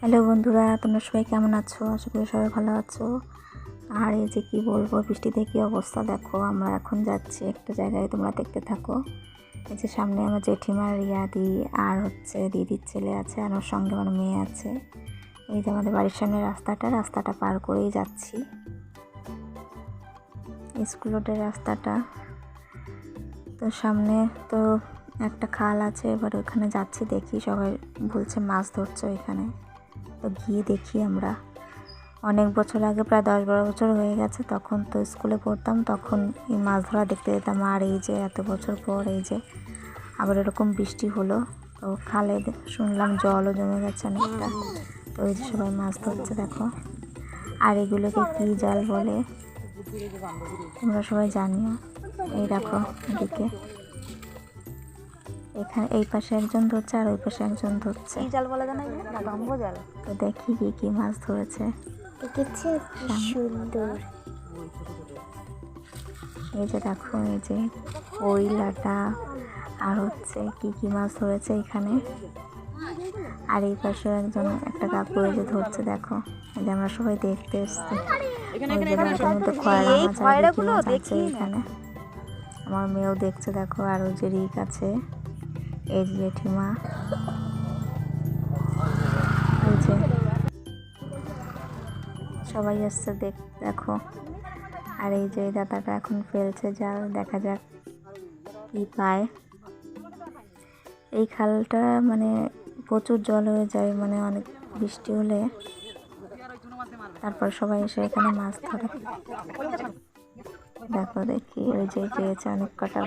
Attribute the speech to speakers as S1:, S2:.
S1: Hello বন্ধুরা, তোমরা সবাই কেমন আছো? আশা করি সবাই ভালো আছো। আর এই যে কি বলবো, বৃষ্টিতে কি অবস্থা দেখো। আমরা এখন যাচ্ছি একটা জায়গায়, তোমরা দেখতে থাকো। এই যে সামনে আমার জেঠিমার রিয়াদি আর দিদির ছেলে আছে, আর ওর সঙ্গে আমার মেয়ে আছে। এই যে আমাদের বাড়ির সামনে রাস্তাটা পার করেই যাচ্ছি, স্কুল রোডের রাস্তাটা। তো সামনে তো একটা খাল আছে, এবার ওখানে যাচ্ছি, দেখি সবাই বলছে মাছ ধরছে ওইখানে। তো গিয়ে দেখি আমরা। অনেক বছর আগে, প্রায় 10-12 বছর হয়ে গেছে, তখন তো স্কুলে পড়তাম, তখন এই মাছ ধরা দেখতে যেতাম। আর এই যে এত বছর পর এই যে আবার এরকম বৃষ্টি হলো, তো খালে শুনলাম জলও জমে গেছে অনেকটা। তো এই যে সবাই মাছ ধরছে দেখো। আর এগুলোকে কি জাল বলে তোমরা সবাই জানিও। এই দেখো এদিকে, এখানে এই পাশে একজন ধরছে আর ওই পাশে একজন ধরছে।
S2: কি জাল বলা জানা না, গাম্বো জাল।
S1: তো দেখি কি কি মাছ ধরেছে।
S2: সুন্দর।
S1: এই যে দেখো, এই যে কই, লাটা আর কি কি মাছ ধরেছে এখানে। আর এই পাশে একটা কাকু এই যে ধরছে দেখো। এই যে আমরা সবাই দেখতে এসছি। মধ্যে খয়রাগুলো দেখছে এখানে। আমার মেয়েও দেখছে দেখো। আর ওই যে রিক আছে, এই যে জেঠিমা, এই যে সবাই আসছে দেখো। আর এই যে দাদাটা এখন ফেলছে জাল, দেখা যাক কি পায়। এই খালটা মানে প্রচুর জল হয়ে যায়, মানে অনেক বৃষ্টি হলে। তারপর সবাই এসে এখানে মাছ ধরে। দেখো দেখি, ওই যে পেয়েছে অনেক কটা।